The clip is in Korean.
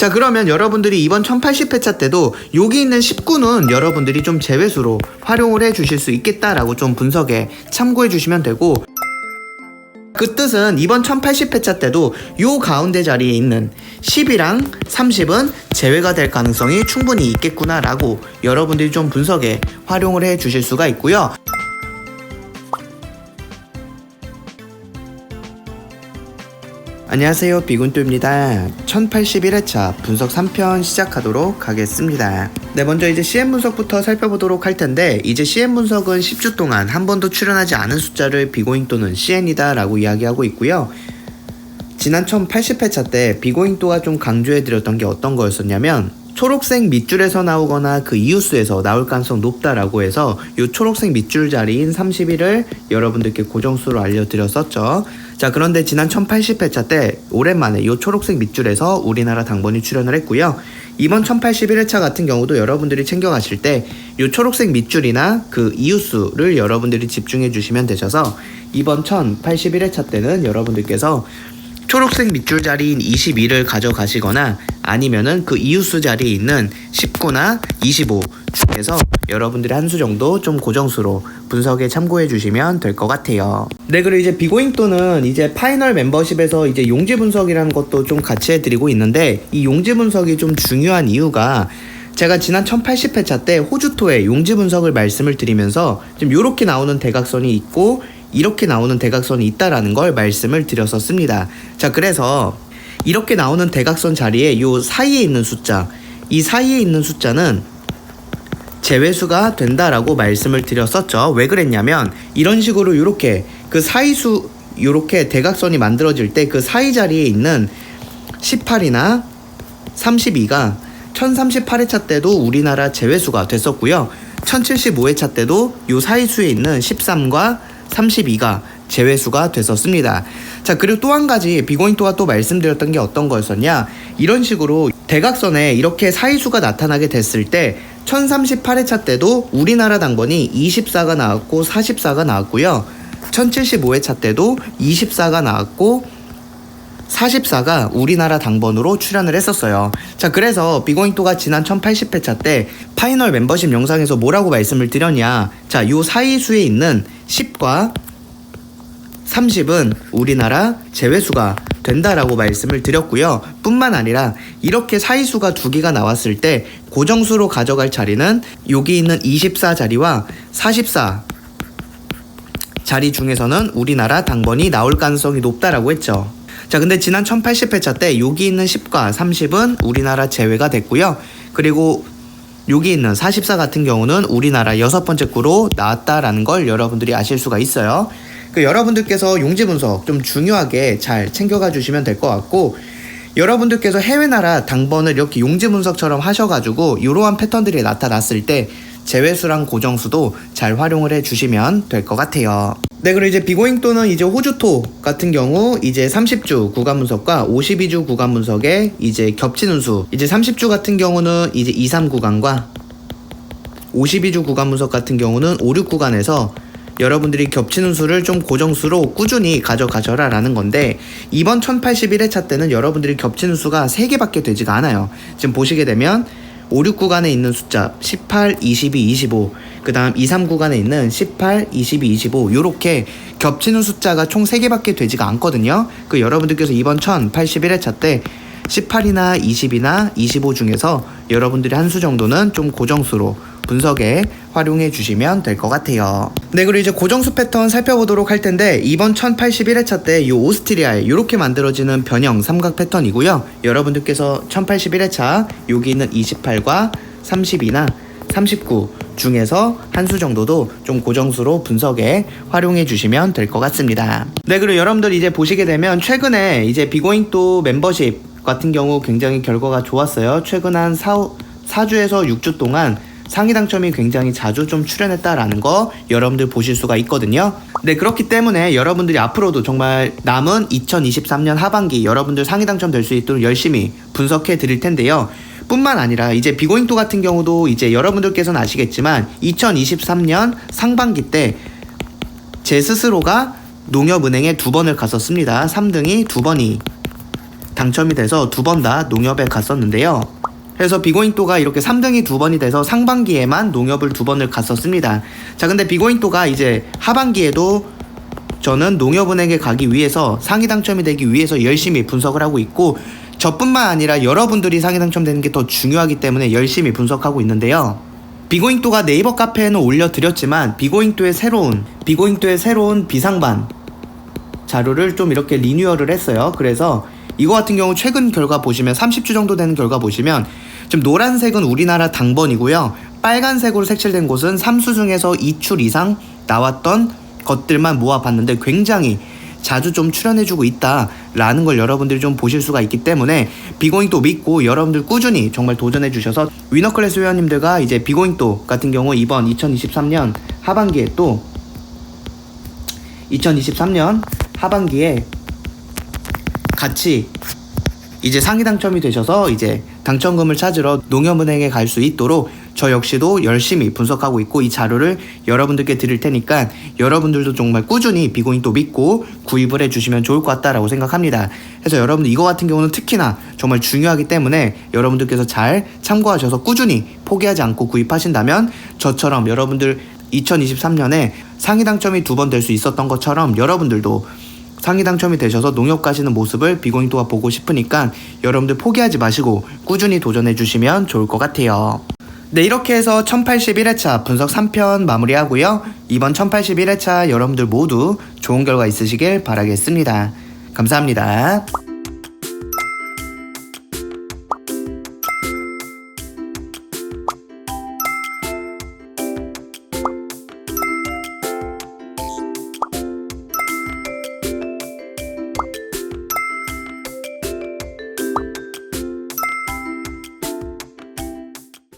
자, 그러면 여러분들이 이번 1080회차 때도 여기 있는 19는 여러분들이 좀 제외수로 활용을 해 주실 수 있겠다라고 좀 분석에 참고해 주시면 되고, 그 뜻은 이번 1080회차 때도 요 가운데 자리에 있는 10이랑 30은 제외가 될 가능성이 충분히 있겠구나 라고 여러분들이 좀 분석에 활용을 해 주실 수가 있고요. 안녕하세요, 비군뚜입니다. 1081회차 분석 3편 시작하도록 하겠습니다. 네, 먼저 이제 CM 분석부터 살펴보도록 할 텐데, 이제 CM 분석은 10주 동안 한 번도 출연하지 않은 숫자를 비고잉 또는 CN이다 라고 이야기하고 있고요. 지난 1080회차 때 비고잉 또가 좀 강조해드렸던 게 어떤 거였었냐면, 초록색 밑줄에서 나오거나 그 이웃수에서 나올 가능성 높다라고 해서 이 초록색 밑줄 자리인 31을 여러분들께 고정수로 알려드렸었죠. 자, 그런데 지난 1080회차 때 오랜만에 이 초록색 밑줄에서 우리나라 당번이 출연을 했고요. 이번 1081회차 같은 경우도 여러분들이 챙겨가실 때 이 초록색 밑줄이나 그 이웃수를 여러분들이 집중해 주시면 되셔서 이번 1081회차 때는 여러분들께서 초록색 밑줄 자리인 22를 가져가시거나 아니면은 그 이웃수 자리에 있는 19나 25 중에서 여러분들이 한 수 정도 좀 고정수로 분석에 참고해 주시면 될 것 같아요. 네, 그리고 이제 비고잉 또는 이제 파이널 멤버십에서 이제 용지 분석이라는 것도 좀 같이 해드리고 있는데, 이 용지 분석이 좀 중요한 이유가, 제가 지난 1080회차 때 호주토의 용지 분석을 말씀을 드리면서 좀 요렇게 나오는 대각선이 있고 이렇게 나오는 대각선이 있다라는 걸 말씀을 드렸었습니다. 자, 그래서 이렇게 나오는 대각선 자리에 요 사이에 있는 숫자, 이 사이에 있는 숫자는 제외수가 된다라고 말씀을 드렸었죠. 왜 그랬냐면, 이런 식으로 요렇게 그 사이수, 요렇게 대각선이 만들어질 때 그 사이 자리에 있는 18이나 32가 1038회차 때도 우리나라 제외수가 됐었고요. 1075회차 때도 요 사이수에 있는 13과 32가 제외수가 됐었습니다. 자, 그리고 또 한 가지 비고잉 또가 또 말씀드렸던 게 어떤 거였었냐, 이런 식으로 대각선에 이렇게 사이수가 나타나게 됐을 때 1038회차 때도 우리나라 당번이 24가 나왔고 44가 나왔고요. 1075회차 때도 24가 나왔고 44가 우리나라 당번으로 출연을 했었어요. 자, 그래서 비고잉 또가 지난 1080회차 때 파이널 멤버십 영상에서 뭐라고 말씀을 드렸냐, 자, 요 사이수에 있는 10과 30은 우리나라 제외수가 된다라고 말씀을 드렸고요. 뿐만 아니라 이렇게 사이수가 두 개가 나왔을 때 고정수로 가져갈 자리는 여기 있는 24 자리와 44 자리 중에서는 우리나라 당번이 나올 가능성이 높다라고 했죠. 자, 근데 지난 1080회차 때 여기 있는 10과 30은 우리나라 제외가 됐고요. 그리고 여기 있는 44 같은 경우는 우리나라 6번째 구로 나왔다라는 걸 여러분들이 아실 수가 있어요. 여러분들께서 용지 분석 좀 중요하게 잘 챙겨가 주시면 될 것 같고, 여러분들께서 해외 나라 당번을 이렇게 용지 분석처럼 하셔가지고 이러한 패턴들이 나타났을 때 제외수랑 고정수도 잘 활용을 해 주시면 될 것 같아요. 네, 그리고 이제 비고잉 또는 이제 호주토 같은 경우 이제 30주 구간 분석과 52주 구간 분석에 이제 겹치는 수, 이제 30주 같은 경우는 이제 2, 3 구간과 52주 구간 분석 같은 경우는 5, 6 구간에서 여러분들이 겹치는 수를 좀 고정수로 꾸준히 가져가셔라 라는 건데, 이번 1081회차 때는 여러분들이 겹치는 수가 3개밖에 되지가 않아요. 지금 보시게 되면 5, 6 구간에 있는 숫자 18, 22, 25, 그 다음 2, 3 구간에 있는 18, 22, 25 요렇게 겹치는 숫자가 총 3개밖에 되지가 않거든요. 여러분들께서 이번 1081회차 때 18이나 20이나 25 중에서 여러분들이 한 수 정도는 좀 고정수로 분석에 활용해 주시면 될 것 같아요. 네, 그리고 이제 고정수 패턴 살펴보도록 할 텐데, 이번 1081회차 때 이 오스트리아에 이렇게 만들어지는 변형 삼각 패턴이고요. 여러분들께서 1081회차 여기 있는 28과 32나 39 중에서 한 수 정도도 좀 고정수로 분석에 활용해 주시면 될 것 같습니다. 네, 그리고 여러분들 이제 보시게 되면 최근에 이제 비고잉 또 멤버십 같은 경우 굉장히 결과가 좋았어요. 최근 한 4주에서 6주 동안 상위 당첨이 굉장히 자주 좀 출연했다라는 거 여러분들 보실 수가 있거든요. 네, 그렇기 때문에 여러분들이 앞으로도 정말 남은 2023년 하반기 여러분들 상위 당첨될 수 있도록 열심히 분석해 드릴 텐데요. 뿐만 아니라 이제 비고잉 또 같은 경우도 이제 여러분들께서는 아시겠지만 2023년 상반기 때 제 스스로가 농협은행에 2번을 갔었습니다. 3등이 2번이 당첨이 돼서 두 번 다 농협에 갔었는데요. 그래서 비고잉또가 이렇게 3등이 두 번이 돼서 상반기에만 농협을 두 번을 갔었습니다. 자, 근데 비고잉또가 이제 하반기에도 저는 농협은행에 가기 위해서 상위 당첨이 되기 위해서 열심히 분석을 하고 있고, 저뿐만 아니라 여러분들이 상위 당첨되는 게 더 중요하기 때문에 열심히 분석하고 있는데요. 비고잉또가 네이버 카페에는 올려드렸지만 비고잉또의 새로운 비상반 자료를 좀 이렇게 리뉴얼을 했어요. 그래서 이거 같은 경우 최근 결과 보시면 30주 정도 되는 결과 보시면 지금 노란색은 우리나라 당번이고요. 빨간색으로 색칠된 곳은 3수 중에서 2출 이상 나왔던 것들만 모아봤는데 굉장히 자주 좀 출연해주고 있다라는 걸 여러분들이 좀 보실 수가 있기 때문에 비고잉또 믿고 여러분들 꾸준히 정말 도전해주셔서 위너클래스 회원님들과 이제 비고잉또 같은 경우 이번 2023년 하반기에 또 2023년 하반기에 같이 이제 상위 당첨이 되셔서 이제 당첨금을 찾으러 농협은행에 갈 수 있도록 저 역시도 열심히 분석하고 있고 이 자료를 여러분들께 드릴 테니까 여러분들도 정말 꾸준히 비고잉또 믿고 구입을 해주시면 좋을 것 같다라고 생각합니다. 그래서 여러분들 이거 같은 경우는 특히나 정말 중요하기 때문에 여러분들께서 잘 참고하셔서 꾸준히 포기하지 않고 구입하신다면 저처럼 여러분들 2023년에 상위 당첨이 두 번 될 수 있었던 것처럼 여러분들도 상위 당첨이 되셔서 농협 가시는 모습을 비고잉또가 보고 싶으니까 여러분들 포기하지 마시고 꾸준히 도전해 주시면 좋을 것 같아요. 네, 이렇게 해서 1081회차 분석 3편 마무리하고요. 이번 1081회차 여러분들 모두 좋은 결과 있으시길 바라겠습니다. 감사합니다.